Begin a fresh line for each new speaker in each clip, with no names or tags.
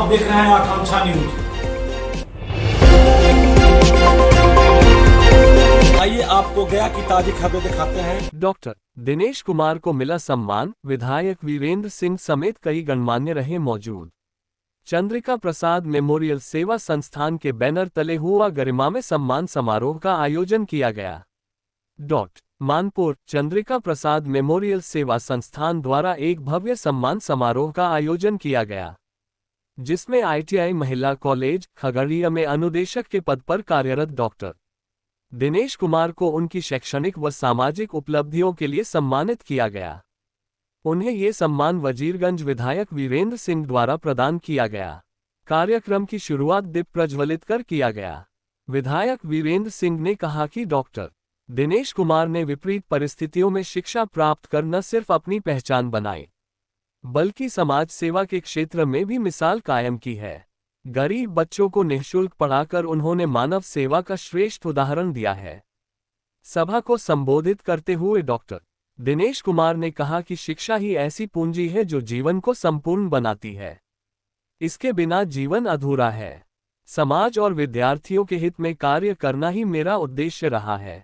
आप देख रहे हैं आकांक्षा न्यूज। आइए आपको गया की ताजी खबरें दिखाते हैं।
डॉक्टर दिनेश कुमार को मिला सम्मान, विधायक वीरेंद्र सिंह समेत कई गणमान्य रहे मौजूद। चंद्रिका प्रसाद मेमोरियल सेवा संस्थान के बैनर तले हुआ गरिमा में सम्मान समारोह का आयोजन किया गया। मानपुर चंद्रिका प्रसाद मेमोरियल सेवा संस्थान द्वारा एक भव्य सम्मान समारोह का आयोजन किया गया, जिसमें ITI महिला कॉलेज खगड़िया में अनुदेशक के पद पर कार्यरत डॉक्टर दिनेश कुमार को उनकी शैक्षणिक व सामाजिक उपलब्धियों के लिए सम्मानित किया गया। उन्हें ये सम्मान वजीरगंज विधायक वीरेंद्र सिंह द्वारा प्रदान किया गया। कार्यक्रम की शुरुआत दीप प्रज्वलित कर किया गया। विधायक वीरेंद्र सिंह ने कहा कि डॉक्टर दिनेश कुमार ने विपरीत परिस्थितियों में शिक्षा प्राप्त कर न सिर्फ अपनी पहचान बनाई, बल्कि समाज सेवा के क्षेत्र में भी मिसाल कायम की है। गरीब बच्चों को निःशुल्क पढ़ाकर उन्होंने मानव सेवा का श्रेष्ठ उदाहरण दिया है। सभा को संबोधित करते हुए डॉक्टर दिनेश कुमार ने कहा कि शिक्षा ही ऐसी पूंजी है जो जीवन को संपूर्ण बनाती है। इसके बिना जीवन अधूरा है। समाज और विद्यार्थियों के हित में कार्य करना ही मेरा उद्देश्य रहा है।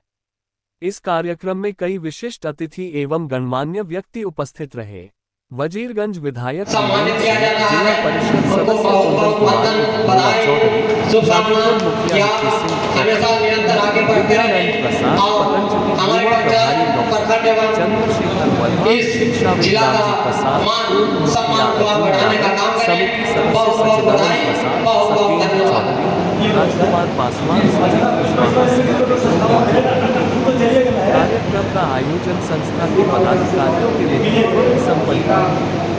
इस कार्यक्रम में कई विशिष्ट अतिथि एवं गणमान्य व्यक्ति उपस्थित रहे। वजीरगंज विधायक जिला परिषद सदस्य कुंदन कुमार चौधरी, शादीपुर मुखिया विद्यानंद प्रसाद, पतंजलि युवा प्रभारी डॉक्टर चंद्रशेखर वर्मा, शिक्षा विद्यार्थी प्रसाद, मुखिया अर्जुन, समिति सदस्य सचिदानंद प्रसाद, सत्येंद्र चौधरी, राजकुमार पासवान, सुजीत कुशवाहा। कार्यक्रम का आयोजन संस्था के पदाधिकारियों के नेतृत्व में संपन्न हुआ,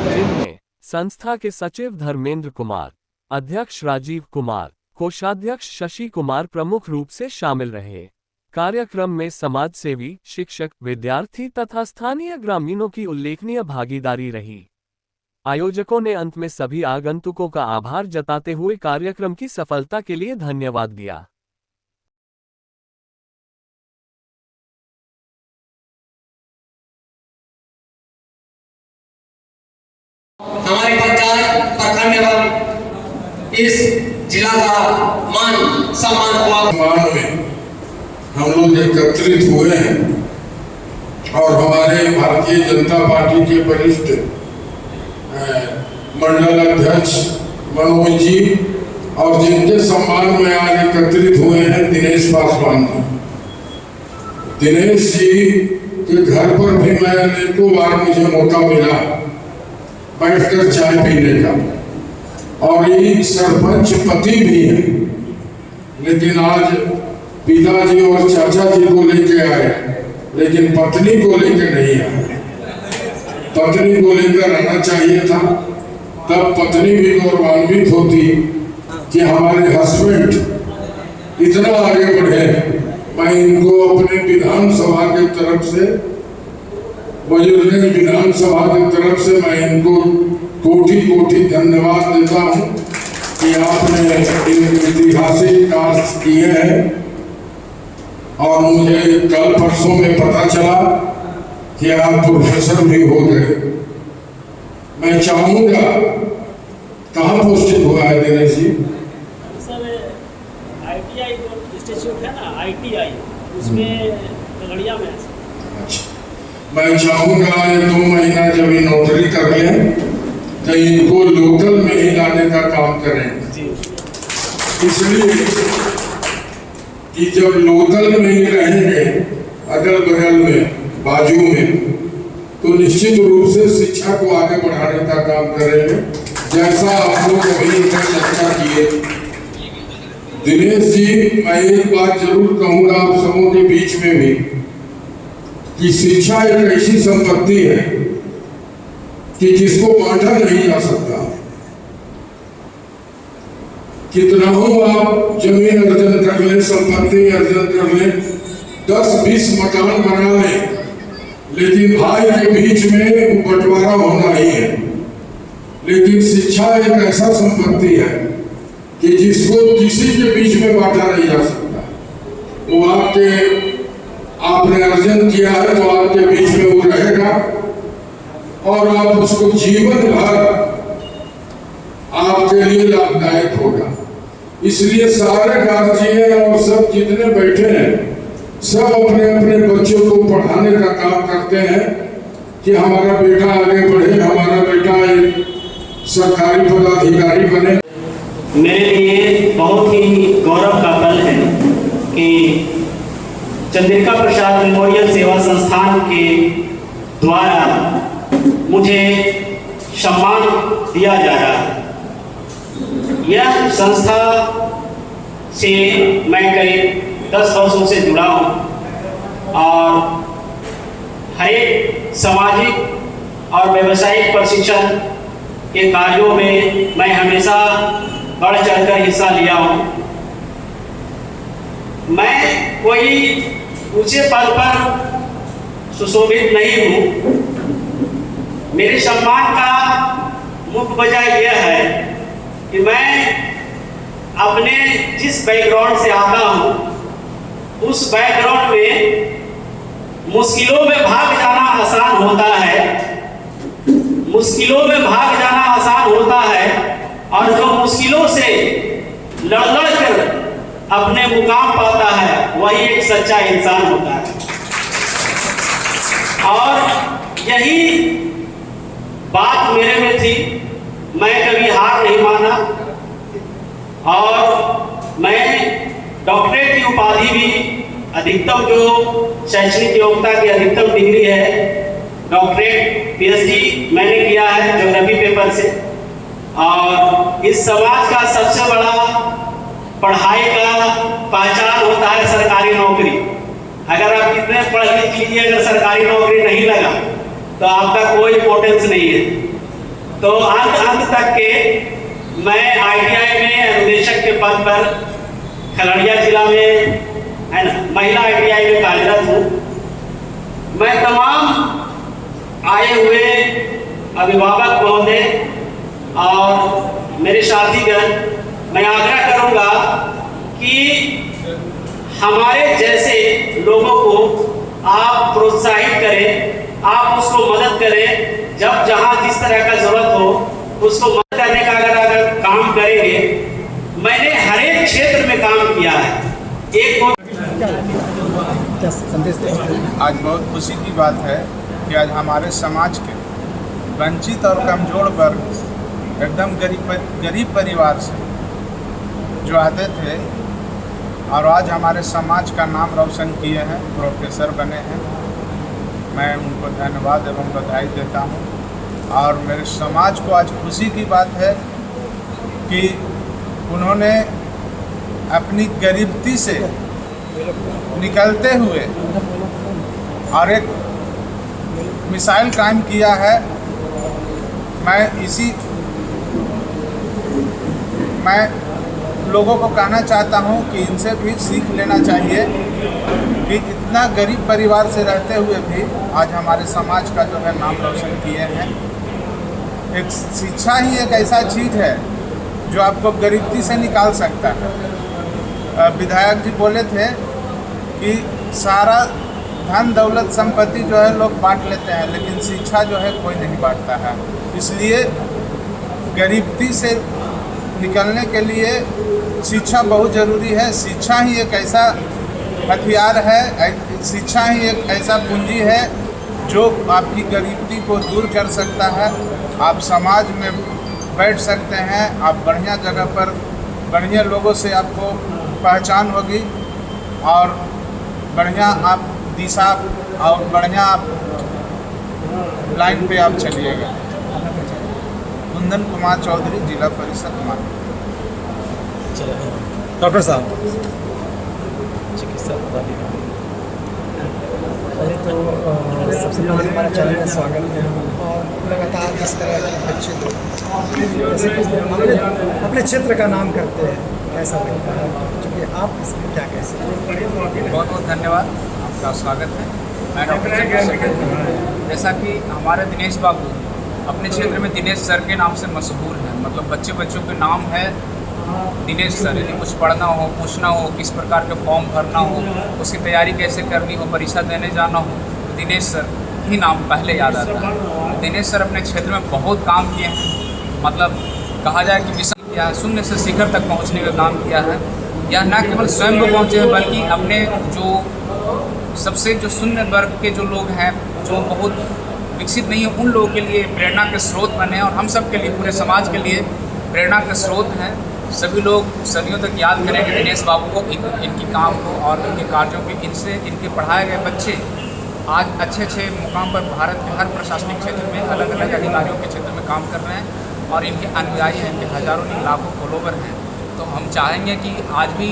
जिनमें संस्था के सचिव धर्मेंद्र कुमार, अध्यक्ष राजीव कुमार, कोषाध्यक्ष शशि कुमार प्रमुख रूप से शामिल रहे। कार्यक्रम में समाजसेवी, शिक्षक, विद्यार्थी तथा स्थानीय ग्रामीणों की उल्लेखनीय भागीदारी रही। आयोजकों ने अंत में सभी आगंतुकों का आभार जताते हुए कार्यक्रम की सफलता के लिए धन्यवाद दिया।
हमारे पंचायत प्रखंड एवं इस जिला का मान सम्मान में हम लोग एकत्रित हुए हैं और हमारे भारतीय जनता पार्टी के वरिष्ठ मंडल अध्यक्ष मनोज जी और जिनके सम्मान में आज एकत्रित हुए हैं दिनेश पासवान जी। दिनेश जी के घर पर भी मैं अनेकों बार मुझे मौका मिला बैठकर चाय पीने का, और ये सरपंच पति भी है, लेकिन आज पिताजी और चाचा जी को लेके आए, लेकिन पत्नी को लेके नहीं आए। पत्नी को लेकर आना चाहिए था, तब पत्नी भी गौरवान्वित होती कि हमारे हस्बैंड इतना आगे बढ़े। मैं इनको अपने विधानसभा के तरफ से, विधानसभा की तरफ से मैं इनको कोटि कोटि धन्यवाद देता हूं कि आपने एक ऐतिहासिक कार्य किए हैं। और मुझे कल परसों में पता चला कि आप प्रोफेसर भी हो गए। मैं चाहूंगा, कहाँ पोस्टिंग हुआ है दिनेश जी?
सर ITI जो इंस्टीट्यूट है ना, ITI उसमें खगड़िया में।
अच्छा, मैं चाहूंगा ये 2 महीना जब ये नौकरी कर लें तो इनको लोकल में ही लाने का काम करें। इसलिए कि जब लोकल में ही रहेंगे, अगल बगल में, बाजू में, तो निश्चित रूप से शिक्षा को आगे बढ़ाने का काम करेंगे, जैसा आप लोग अभी चर्चा किए। दिनेश जी, मैं एक बात जरूर कहूंगा आप सबों के बीच में भी कि शिक्षा एक ऐसी संपत्ति है कि जिसको बांटा नहीं जा सकता। कितना हो आप जमीन अर्जन कर ले, संपत्ति अर्जन कर ले, 10-20 मकान बना ले, लेकिन भाई के बीच में बंटवारा होना ही है। लेकिन शिक्षा एक ऐसा संपत्ति है कि जिसको किसी के बीच में बांटा नहीं जा सकता। वो आपने अर्जन किया है तो आपके बीच में वो रहेगा, और आप उसको जीवन भर आप आपके लिए लाभदायक होगा। इसलिए सारे गार्जियन और सब जितने बैठे हैं सब अपने अपने बच्चों को पढ़ाने का काम करते हैं कि हमारा बेटा आगे बढ़े, हमारा बेटा एक सरकारी पदाधिकारी बने।
मेरे लिए बहुत ही गौरव का पल है कि चंद्रिका प्रसाद मेमोरियल सेवा संस्थान के द्वारा मुझे सम्मान दिया जा रहा है। यह संस्था से मैं करीब 10 वर्षों से जुड़ा हूँ और हर एक सामाजिक और व्यावसायिक प्रशिक्षण के कार्यों में मैं हमेशा बढ़ चढ़कर हिस्सा लिया हूँ। मैं कोई ऊंचे पद पर सुशोभित नहीं हूँ। मेरे सम्मान का मुख्य वजह यह है कि मैं अपने जिस बैकग्राउंड से आता हूँ उस बैकग्राउंड में मुश्किलों में भाग जाना आसान होता है, मुश्किलों में भाग जाना आसान होता है और जो मुश्किलों से लड़ कर अपने मुकाम पाता है वही एक सच्चा इंसान होता है। और यही बात मेरे में थी, मैं कभी हार नहीं माना और मैं डॉक्टरेट की उपाधि भी अधिकतम जो शैक्षणिक योग्यता की अधिकतम डिग्री है डॉक्टरेट पीएचडी मैंने किया है ज्योग्राफी पेपर से। और इस समाज का सबसे बड़ा पढ़ाई का पहचान होता है सरकारी नौकरी। अगर आप कितने पढ़ लिख लीजिए, अगर सरकारी नौकरी नहीं लगा तो आपका कोई इंपॉर्टेंस नहीं है। तो अंत तक के मैं ITI में अनुदेशक के पद पर खगड़िया जिला में है ना महिला ITI में कार्यरत हूँ। मैं तमाम आए हुए अभिभावक महोदय और मेरे साथीगण मैं आग्रह करूँगा कि हमारे जैसे लोगों को आप प्रोत्साहित करें, आप उसको मदद करें। जब जहाँ जिस तरह का जरूरत हो उसको मदद करने का अगर काम करेंगे। मैंने हर एक क्षेत्र में काम किया है।
आज बहुत खुशी की बात है कि आज हमारे समाज के वंचित और कमजोर वर्ग एकदम गरीब परिवार से जो आते थे और आज हमारे समाज का नाम रोशन किए हैं, प्रोफेसर बने हैं। मैं उनको धन्यवाद एवं बधाई देता हूं। और मेरे समाज को आज खुशी की बात है कि उन्होंने अपनी गरीबी से निकलते हुए और एक मिसाइल कायम किया है। मैं लोगों को कहना चाहता हूं कि इनसे भी सीख लेना चाहिए कि इतना गरीब परिवार से रहते हुए भी आज हमारे समाज का जो है नाम रोशन किए हैं। एक शिक्षा ही एक ऐसा चीज़ है जो आपको गरीबी से निकाल सकता है। विधायक जी बोले थे कि सारा धन दौलत संपत्ति जो है लोग बांट लेते हैं, लेकिन शिक्षा जो है कोई नहीं बांटता है। इसलिए गरीबी से निकलने के लिए शिक्षा बहुत ज़रूरी है। शिक्षा ही एक ऐसा हथियार है, शिक्षा ही एक ऐसा पूंजी है जो आपकी गरीबी को दूर कर सकता है। आप समाज में बैठ सकते हैं, आप बढ़िया जगह पर बढ़िया लोगों से आपको पहचान होगी और बढ़िया आप दिशा और बढ़िया आप लाइन पे आप चलिएगा। कुंदन कुमार चौधरी, जिला परिषद मान।
डॉक्टर साहब,
चिकित्सा पदाधिकारी। तो सबसे पहले हमारा चैनल में स्वागत है और लगातार इस तरह के बच्चे जैसे कि अपने क्षेत्र का नाम करते हैं, कैसा लगता है? क्योंकि आप इसमें क्या कह सकते हैं?
बहुत बहुत धन्यवाद, आपका स्वागत है। मैं डॉक्टर जैसा कि हमारे दिनेश बाबू अपने क्षेत्र में दिनेश सर के नाम से मशहूर है। मतलब बच्चों के नाम है दिनेश सर। यदि कुछ पढ़ना हो, पूछना हो, किस प्रकार के फॉर्म भरना हो, उसकी तैयारी कैसे करनी हो, परीक्षा देने जाना हो, तो दिनेश सर ही नाम पहले याद आता है। दिनेश सर अपने क्षेत्र में बहुत काम किए हैं। मतलब कहा जाए कि मिशन
या शून्य से शिखर तक पहुंचने का काम किया है। या न केवल स्वयं को पहुंचे हैं बल्कि अपने जो सबसे जो शून्य वर्ग के जो लोग हैं, जो बहुत विकसित नहीं है, उन लोगों के लिए प्रेरणा के स्रोत बने और हम सब के लिए, पूरे समाज के लिए प्रेरणा के स्रोत हैं। सभी लोग सदियों तक याद करेंगे दिनेश बाबू को, इनकी काम को और इनके कार्यों को। इनसे इनके पढ़ाए गए बच्चे आज अच्छे मुकाम पर भारत के हर प्रशासनिक क्षेत्र में अलग अलग अधिकारियों के क्षेत्र में काम कर रहे हैं और इनके अनुयायी हैं, इनके हज़ारों नहीं लाखों फॉलोवर हैं। तो हम चाहेंगे कि आज भी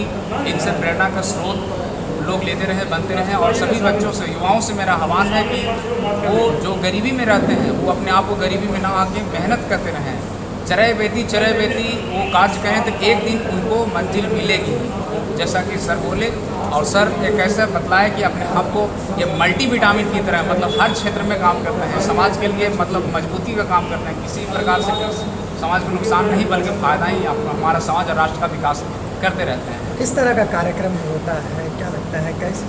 इनसे प्रेरणा का स्रोत लोग लेते रहे, बनते रहें। और सभी बच्चों से, युवाओं से मेरा आह्वान है कि वो जो गरीबी में रहते हैं वो अपने आप को गरीबी में ना आके मेहनत करते रहें। चरय बेती वो कार्य करें तो एक दिन उनको मंजिल मिलेगी, जैसा कि सर बोले। और सर एक ऐसा बतलाए कि अपने आप को ये मल्टीविटामिन की तरह, मतलब हर क्षेत्र में काम करते हैं, समाज के लिए मतलब मजबूती का काम करते हैं। किसी प्रकार से समाज को नुकसान नहीं बल्कि फ़ायदा ही हमारा समाज और राष्ट्र का विकास करते रहते हैं।
इस तरह का कार्यक्रम होता है, क्या लगता है कैसे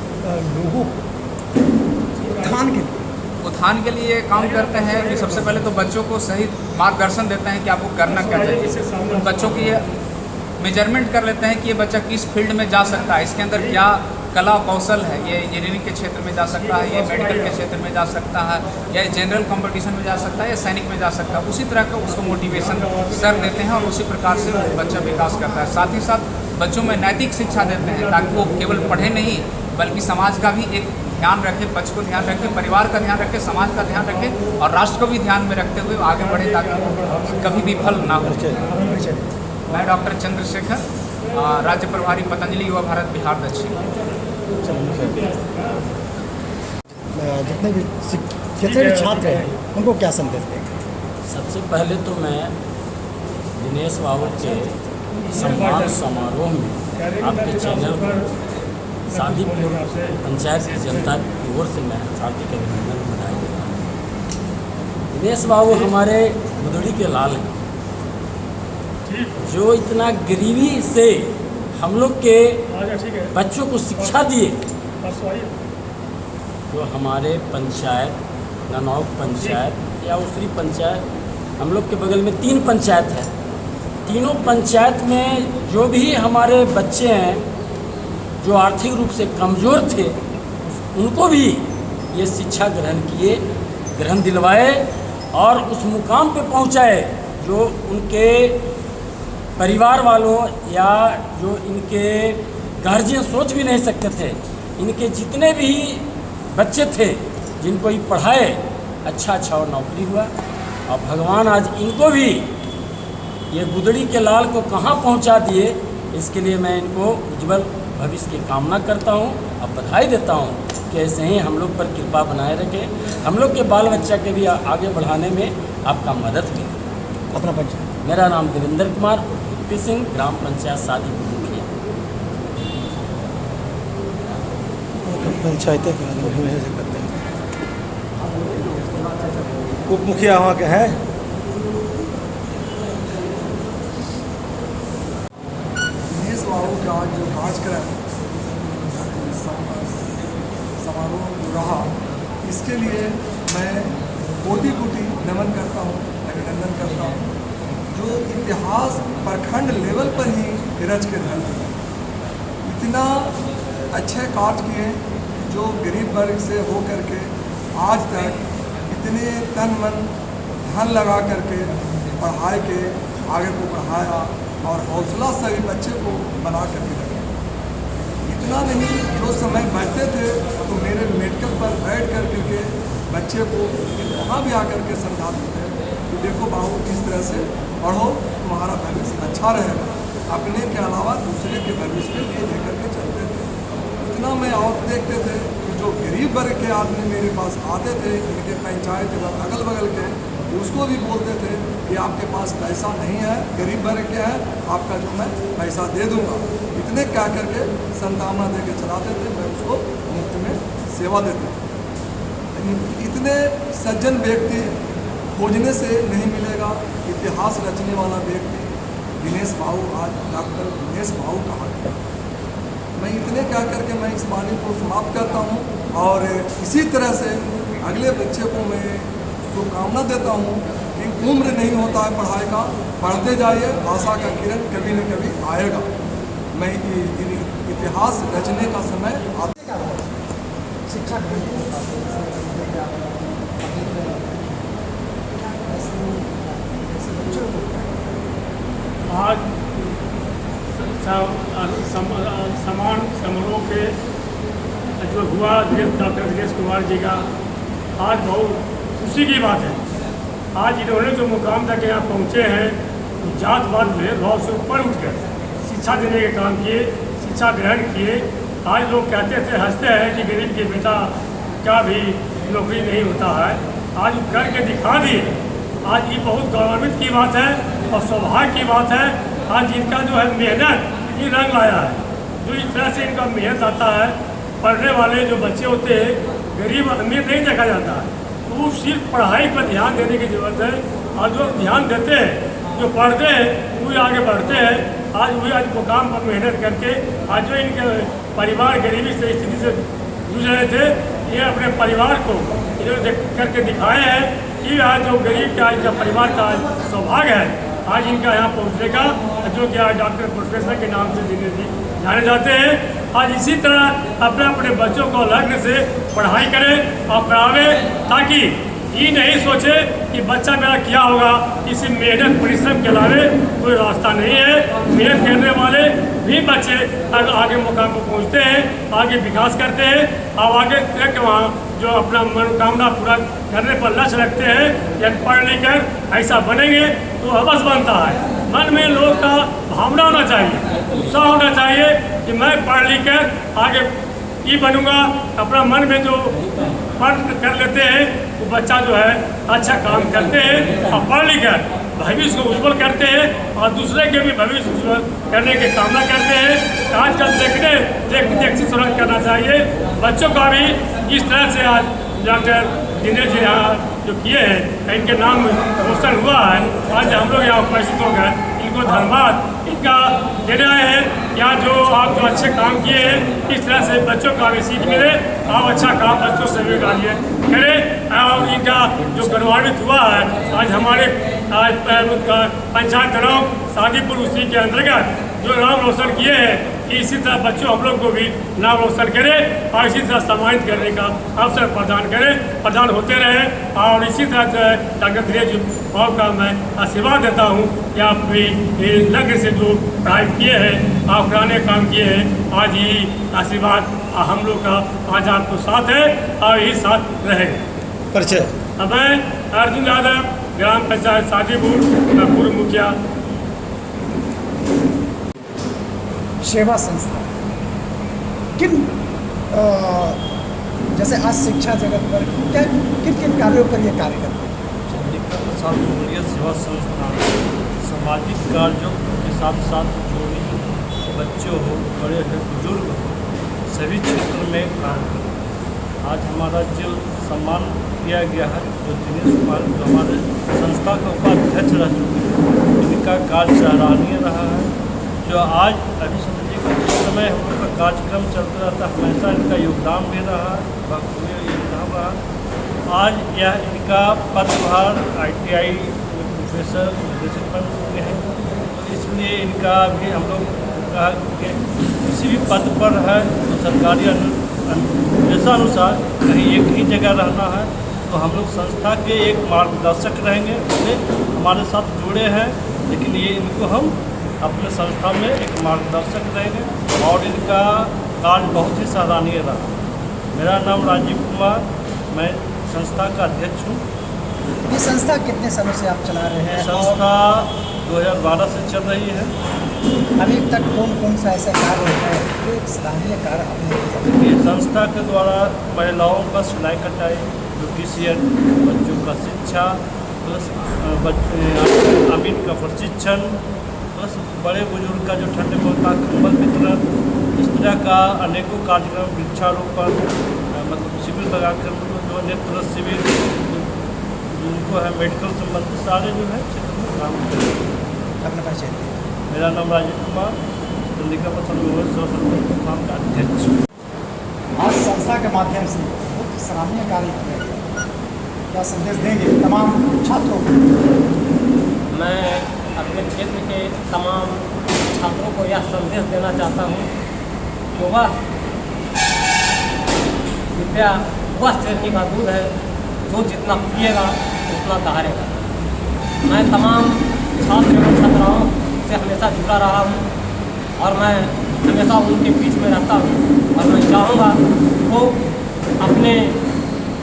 लोगों उत्थान के लिए काम करते हैं कि सबसे पहले तो बच्चों को सही मार्गदर्शन देते हैं कि आपको करना क्या चाहिए। बच्चों की ये मेजरमेंट कर लेते हैं कि ये बच्चा किस फील्ड में जा सकता है, इसके अंदर क्या कला कौशल है, ये इंजीनियरिंग के क्षेत्र में जा सकता है, ये मेडिकल के क्षेत्र में जा सकता है, या जनरल कंपटीशन में जा सकता है, या सैनिक में जा सकता है। उसी तरह का उसको मोटिवेशन सर देते हैं और उसी प्रकार से बच्चा विकास करता है। साथ ही साथ बच्चों में नैतिक शिक्षा देते हैं ताकि वो केवल पढ़े नहीं बल्कि समाज का भी एक ध्यान रखें, पक्ष को ध्यान रखें, परिवार का ध्यान रखें, समाज का ध्यान रखें और राष्ट्र को भी ध्यान में रखते हुए आगे बढ़े ताकि वो कभी विफल ना हो। मैं डॉक्टर चंद्रशेखर, राज्य प्रभारी पतंजलि युवा भारत बिहार दक्षिण। जितने भी छात्र हैं उनको क्या संदेश देंगे?
सबसे पहले तो मैं दिनेश बाबू के सम्मान समारोह में आपके चैनल पर शादीपुर पंचायत की जनता की ओर से मैं हार्दिक अभिनंदन बधाई देता हूँ। दिनेश बाबू हमारे गुदड़ी के लाल हैं, जो इतना गरीबी से हम लोग के बच्चों को शिक्षा दिए। जो हमारे पंचायत, ननौक पंचायत या उसरी पंचायत, हम लोग के बगल में 3 पंचायत है। तीनों पंचायत में जो भी हमारे बच्चे हैं जो आर्थिक रूप से कमज़ोर थे, उनको भी ये शिक्षा ग्रहण दिलवाए और उस मुकाम पे पहुंचाए जो उनके परिवार वालों या जो इनके गार्जियन सोच भी नहीं सकते थे। इनके जितने भी बच्चे थे जिनको ये पढ़ाए, अच्छा और नौकरी हुआ और भगवान आज इनको भी ये गुदड़ी के लाल को कहाँ पहुँचा दिए। इसके लिए मैं इनको उज्जवल भविष्य की कामना करता हूँ और बधाई देता हूँ कि ऐसे ही हम लोग पर कृपा बनाए रखें, हम लोग के बाल बच्चा के भी आगे बढ़ाने में आपका मदद मिले।
अपना परिचय?
मेरा नाम देवेंद्र कुमार सिंह, ग्राम पंचायत शादीपुर मुखिया।
पंचायतें करते हैं, उप मुखिया वहाँ के हैं।
दिनेश बाबू का जो कार्यक्रम समारोह जो रहा, इसके लिए मैं कोटि नमन करता हूँ, अभिनंदन करता हूँ। जो इतिहास प्रखंड लेवल पर ही रच के धर इतना अच्छे कार्य किए, जो गरीब वर्ग से हो करके आज तक इतने तन मन धन लगा करके पढ़ाई के आगे को बढ़ाया और हौसला सभी बच्चे को बना करके रखा। इतना नहीं, जो समय बचते थे तो मेरे मेडिकल पर बैठ करके बच्चे को वहाँ भी आकर के समझाते थे कि देखो बाबू, किस तरह से पढ़ो, तुम्हारा भविष्य अच्छा रहेगा। अपने के अलावा दूसरे के भविष्य के लिए लेकर के चलते थे। इतना मैं और देखते थे कि जो गरीब वर्ग के आदमी मेरे पास आते थे, इनके पंचायत अगल बगल के, उसको भी बोलते थे कि आपके पास पैसा नहीं है, गरीब वर्ग के है, आपका जो मैं पैसा दे दूँगा। इतने क्या करके संतावना दे के चलाते थे, मैं उसको मुफ्त में सेवा देता था। इतने सज्जन व्यक्ति खोजने से नहीं मिलेगा। इतिहास रचने वाला व्यक्ति दिनेश बाबू, आज डॉक्टर दिनेश बाबू कहा गया। मैं इतने कह करके मैं इस वाणी को समाप्त करता हूँ और इसी तरह से अगले बच्चे को मैं शुभकामना देता हूँ कि
उम्र नहीं होता है पढ़ाई का, पढ़ते जाइए, आशा का किरण कभी न कभी आएगा। मैं इतिहास रचने का समय आता।
शिक्षा
आज समान समारोह के जो हुआ डॉक्टर दिनेश कुमार जी का, आज बहुत खुशी की बात है। आज इन्होंने जो मुकाम तक यहाँ पहुँचे हैं, जातवाद भेदभाव से ऊपर उठकर शिक्षा देने के काम किए, शिक्षा ग्रहण किए। आज लोग कहते थे, हंसते हैं कि गरीब के बेटा का भी नौकरी नहीं होता है, आज करके दिखा दिए। आज ये बहुत गौरवान्वित की बात है और सौभाग्य की बात है। आज इनका जो है मेहनत ये रंग लाया है। जो इस तरह से इनका मेहनत आता है, पढ़ने वाले जो बच्चे होते हैं, गरीब अमीर नहीं देखा जाता है, तो वो सिर्फ पढ़ाई पर ध्यान देने की ज़रूरत है। और जो ध्यान देते हैं, जो पढ़ते हैं, वो आगे बढ़ते हैं। आज वही आज मुकाम पर मेहनत करके आज जो इनके परिवार गरीबी से स्थिति से जूझ रहे थे, ये अपने परिवार को इन्होंने करके दिखाए हैं कि आज जो गरीब का इनका परिवार का सौभाग्य है आज इनका यहाँ पहुँचने का, जो कि आज डॉक्टर प्रोफेसर के नाम से दिनेश जी जाने जाते हैं। आज इसी तरह अपने अपने बच्चों को लग्न से पढ़ाई करें और पढ़ावें, ताकि ये नहीं सोचे कि बच्चा मेरा क्या होगा। इसी मेहनत परिश्रम के अलावे कोई रास्ता नहीं है। मेहनत करने वाले भी बच्चे आगे मुकाम पर पहुँचते हैं, आगे विकास करते हैं और आगे तक वहाँ जो अपना मनोकामना पूरा करने पर लक्ष्य रखते हैं। यदि पढ़ लिख कर ऐसा बनेंगे तो अवश्य बनता है। मन में लोग का भावना होना चाहिए, उत्साह होना चाहिए कि मैं पढ़ लिख कर आगे ये बनूंगा। अपना मन में जो पढ़ कर लेते हैं वो बच्चा जो है अच्छा काम करते हैं और पढ़ लिख कर भविष्य को उज्ज्वल करते हैं और दूसरे के भी भविष्य उज्ज्वल करने की कामना करते हैं। आजकल देखने सुरक्षा करना चाहिए बच्चों का भी। इस तरह से आज डॉक्टर दिनेश जी यहाँ जो किए हैं, इनके नाम रोशन हुआ है। आज हम लोग यहाँ उपस्थित हो गए, इनको धन्यवाद इनका देने आए हैं। यहाँ जो आप जो अच्छे काम किए हैं, इस तरह से बच्चों का भी सीख मिले, आप अच्छा काम बच्चों से भी कार्य करें। और इनका जो गौरवान्वित हुआ है, आज हमारे पंचायत तनाव शादीपुर उसी के अंतर्गत जो नाम रोशन किए हैं, इसी तरह बच्चों हम लोग को भी नाम रोशन करें और इसी तरह सम्मानित करने का अवसर प्रदान होते रहे। और इसी तरह से डॉक्टर दिनेश बाबू का मैं आशीर्वाद देता हूँ कि आप भी लग्न से जो पढ़ाई किए हैं, आप पुराने काम किए हैं, आज ये आशीर्वाद हम लोग का आज आपको साथ है और यही साथ रहेगा।
परिचय।
अब मैं अर्जुन यादव, ग्राम पंचायत शादीपुर का पूर्व मुखिया।
सेवा संस्था किन जैसे आज शिक्षा जगत पर क्या किन कार्यों पर ये कार्य करते हैं?
चंद्रिका प्रसाद मेमोरियल सेवा संस्थान सामाजिक कार्यों के साथ साथ जो भी बच्चे हो, बड़े हो, बुजुर्ग हो, सभी क्षेत्र में काम करते हैं। आज हमारा जो सम्मान किया गया है, जो दिनेश कुमार जो हमारे संस्था का उपाध्यक्ष रह चुके हैं, इनका कार्य सराहनीय रहा है। जो आज अभी समझिए कि जिस समय हम लोग का कार्यक्रम चलता रहता है, हमेशा इनका योगदान भी रहा, भरपूर योगदान रहा। आज यह इनका पदभार ITI प्रोफेसर निर्देशक बन चुके हैं, तो इसलिए इनका भी हम लोग कहा कि किसी भी पद पर है तो सरकारी निर्देशानुसार कहीं एक ही जगह रहना है, तो हम लोग संस्था के एक मार्गदर्शक रहेंगे। हमारे साथ जुड़े हैं, लेकिन ये इनको हम अपने संस्था में एक मार्गदर्शक रहेंगे और इनका कार्य बहुत ही सराहनीय रहा। मेरा नाम राजीव कुमार, मैं संस्था का अध्यक्ष हूँ।
ये संस्था कितने समय से आप चला रहे हैं?
संस्था 2012 से चल रही है।
अभी तक कौन सा ऐसा कार्य है जो एक सराहनीय कार्य आपने किया?
संस्था के द्वारा महिलाओं का सिलाई कटाई, ब्यूटिशियन, बच्चों का शिक्षा, प्लस अमीन का प्रशिक्षण, प्लस बड़े बुजुर्ग का जो ठंडे होता कंबल वितरण, इस तरह का अनेकों कार्यक्रम, वृक्षारोपण, मतलब शिविर लगाकर जो नेत्र शिविर जिनको है मेडिकल संबंधित सारे जो है क्षेत्र में काम करते हैं।
अपना परिचय।
मेरा नाम राजीव कुमार, चंद्रिका प्रसाद मेमोरियल सेवा संस्थान का अध्यक्ष।
आज संस्था के माध्यम से बहुत सराहनीय कार्य किया गया, क्या संदेश देंगे तमाम छात्रों को?
मैं अपने क्षेत्र के तमाम छात्रों को यह संदेश देना चाहता हूँ कि वह विद्या वह शेरनी का दूध है जो जितना पिएगा उतना दहाड़ेगा। मैं तमाम छात्र एवं छात्राओं से हमेशा जुड़ा रहा हूँ और मैं हमेशा उनके बीच में रहता हूँ और मैं चाहूँगा वो अपने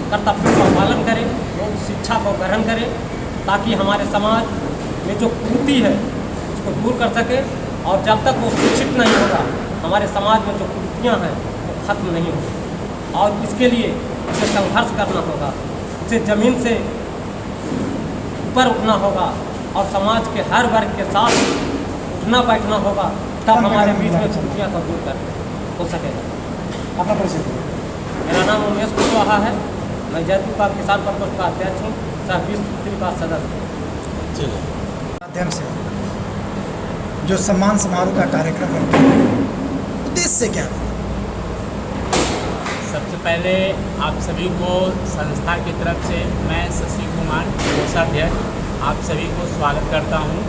कर्तव्यों का पालन करें, वो शिक्षा को ग्रहण करें ताकि हमारे समाज में जो कुरीति है उसको दूर कर सके और जब तक वो शिक्षित नहीं होगा हमारे समाज में जो कुरीतियाँ हैं वो खत्म नहीं होगी। और इसके लिए उसे संघर्ष करना होगा, उसे ज़मीन से ऊपर उठना होगा और समाज के हर वर्ग के साथ उठना बैठना होगा, तब हमारे बीच में कुरीतियाँ को दूर कर हो सकेगा।
अपना परिचय दीजिए।
मेरा नाम उमेश कुशवाहा है, मैं जयपुर का किसान परिषद का अध्यक्ष हूँ, सह विश्व का सदस्य।
माध्यम से जो सम्मान समारोह का कार्यक्रम रखते हैं, उद्देश्य क्या है?
सबसे पहले आप सभी को संस्था की तरफ से मैं शशि कुमार कोषाध्यक्ष आप सभी को स्वागत करता हूं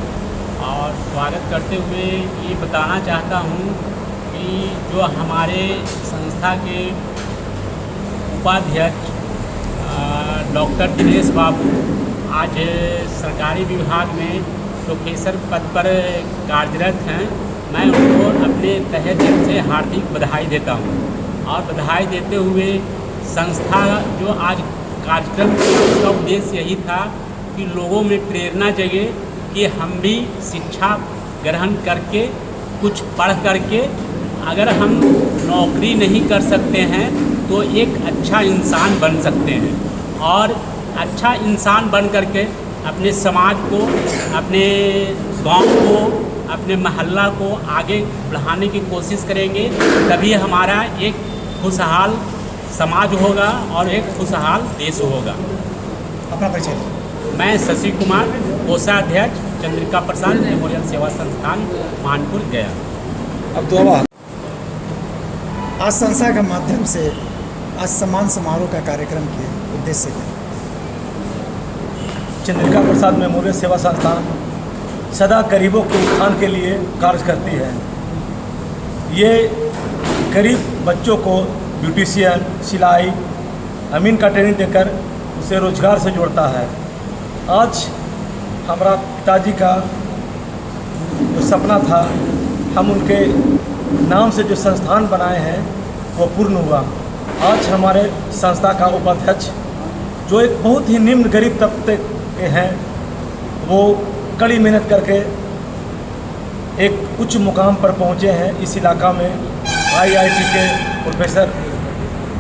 और स्वागत करते हुए ये बताना चाहता हूं कि जो हमारे संस्था के उपाध्यक्ष डॉक्टर दिनेश बाबू आज सरकारी विभाग में प्रोफेसर पद पर कार्यरत हैं। मैं उनको अपने तहे दिल से हार्दिक बधाई देता हूं और बधाई देते हुए संस्था जो आज कार्यक्रम किया उसका उद्देश्य यही था कि लोगों में प्रेरणा जगे कि हम भी शिक्षा ग्रहण करके कुछ पढ़ करके अगर हम नौकरी नहीं कर सकते हैं तो एक अच्छा इंसान बन सकते हैं और अच्छा इंसान बन करके अपने समाज को, अपने गांव को, अपने मोहल्ला को आगे बढ़ाने की कोशिश करेंगे, तभी हमारा एक खुशहाल समाज होगा और एक खुशहाल देश होगा।
अपना परिचय।
मैं शशि कुमार कोषाध्यक्ष चंद्रिका प्रसाद मेमोरियल सेवा संस्थान मानपुर गया।
अब दोबारा आज संस्था के माध्यम से आज सम्मान समारोह का कार्यक्रम किए, उद्देश्य क्या?
चंद्रिका प्रसाद मेमोरियल सेवा संस्थान सदा गरीबों के उत्थान के लिए कार्य करती है। ये गरीब बच्चों को ब्यूटिशियन, सिलाई, अमीन का ट्रेनिंग देकर उसे रोजगार से जोड़ता है। आज हमारा पिताजी का जो सपना था, हम उनके नाम से जो संस्थान बनाए हैं वो पूर्ण हुआ। आज हमारे संस्था का उपाध्यक्ष जो एक बहुत ही निम्न गरीब तबके के हैं, वो कड़ी मेहनत करके एक उच्च मुकाम पर पहुंचे हैं। इस इलाका में IIT के प्रोफेसर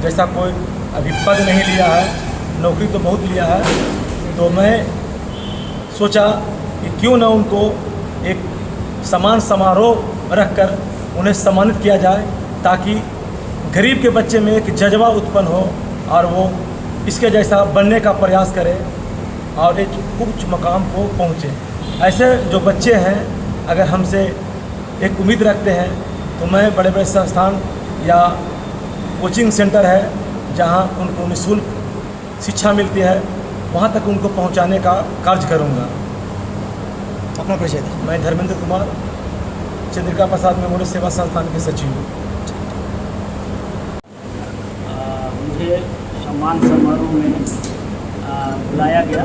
जैसा कोई अभी पद नहीं लिया है, नौकरी तो बहुत लिया है। तो मैं सोचा कि क्यों ना उनको एक सम्मान समारोह रखकर उन्हें सम्मानित किया जाए ताकि गरीब के बच्चे में एक जज्बा उत्पन्न हो और वो इसके जैसा बनने का प्रयास करे और एक उच्च मकाम को पहुँचे। ऐसे जो बच्चे हैं अगर हमसे एक उम्मीद रखते हैं तो मैं बड़े बड़े संस्थान या कोचिंग सेंटर है जहां उनको निःशुल्क शिक्षा मिलती है, वहां तक उनको पहुंचाने का कार्य करूंगा।
अपना परिचय दें।
मैं धर्मेंद्र कुमार चंद्रिका प्रसाद मेमोरियल सेवा संस्थान के सचिव हूँ।
मुझे सम्मान समारोह में बुलाया गया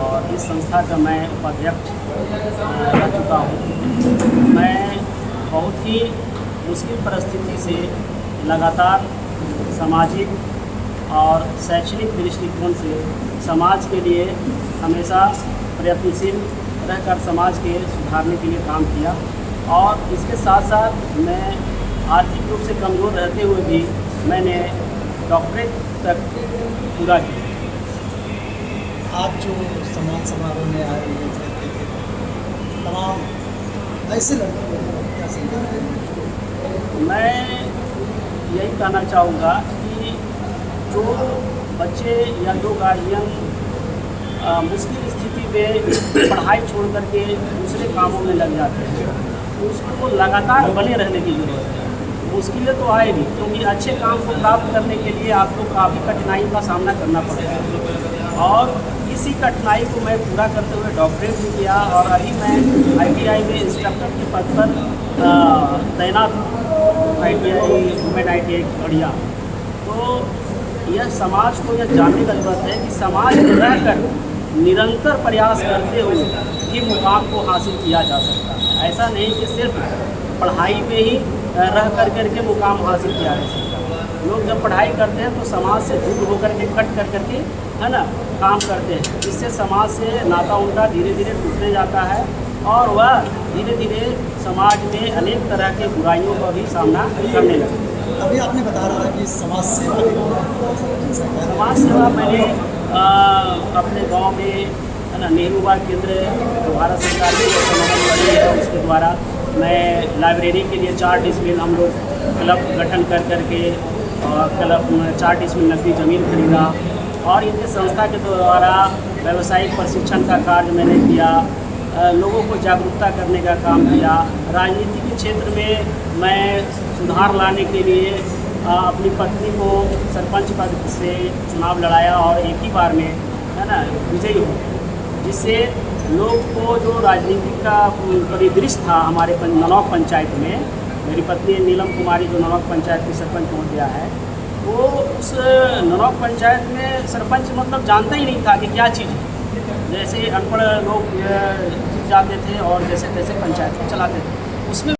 और इस संस्था का मैं उपाध्यक्ष रह चुका हूँ। मैं बहुत ही मुश्किल परिस्थिति से लगातार सामाजिक और शैक्षणिक दृष्टिकोण से समाज के लिए हमेशा प्रयत्नशील रहकर समाज के सुधारने के लिए काम किया और इसके साथ साथ मैं आर्थिक रूप से कमज़ोर रहते हुए भी मैंने डॉक्टरेट तक पूरा किया।
आज जो सम्मान समारोह में आए हुए थे तमाम ऐसे लड़कों को क्या समझा?
मैं यही कहना चाहूँगा कि जो बच्चे या जो गार्जियन मुश्किल स्थिति में पढ़ाई छोड़ करके दूसरे कामों में लग जाते हैं, उसको लगातार बने रहने की ज़रूरत है। मुश्किलें तो आएगी क्योंकि अच्छे काम को प्राप्त करने के लिए आपको काफ़ी कठिनाई का सामना करना पड़ेगा और इसी कठिनाई को मैं पूरा करते हुए डॉक्टरेट भी किया और अभी मैं ITI में इंस्ट्रक्टर के पद पर तैनात हूँ, ITI वुमेन ITI खगड़िया। तो यह समाज को यह जानने का जरूरत है कि समाज में रहकर निरंतर प्रयास करते हुए ये मुकाम को हासिल किया जा सकता है। ऐसा नहीं कि सिर्फ पढ़ाई में ही रह करके मुकाम हासिल किया जा सकता है। लोग जब पढ़ाई करते हैं तो समाज से दूर होकर के कट करके है ना काम करते हैं, इससे समाज से नाता उनका धीरे धीरे टूटने जाता है और वह धीरे धीरे समाज में अनेक तरह के बुराइयों का भी सामना करने लगते हैं।
अभी आपने बता रहा था कि समाज सेवा
समाज सेवा मैंने अपने गांव में है ना नेहरू युवा केंद्र जो भारत सरकार की बनी है उसके द्वारा मैं लाइब्रेरी के लिए 4 डिसमिल हम लोग क्लब गठन कर करके और क्लब 4 डिसमिल नकदी ज़मीन खरीदा और इनके संस्था के द्वारा व्यावसायिक प्रशिक्षण का कार्य मैंने किया, लोगों को जागरूकता करने का काम किया। राजनीति के क्षेत्र में मैं सुधार लाने के लिए अपनी पत्नी को सरपंच पद से चुनाव लड़ाया और एक ही बार में है ना विजयी हो, जिससे लोग को जो राजनीति का परिदृश्य था हमारे ननौक पंचायत में, मेरी पत्नी नीलम कुमारी जो ननौक पंचायत की सरपंच हो गया है, वो उस ननौक पंचायत में सरपंच मतलब जानता ही नहीं था कि क्या चीज़ है। जैसे अनपढ़ लोग जाते थे और जैसे तैसे पंचायत को चलाते थे, उसमें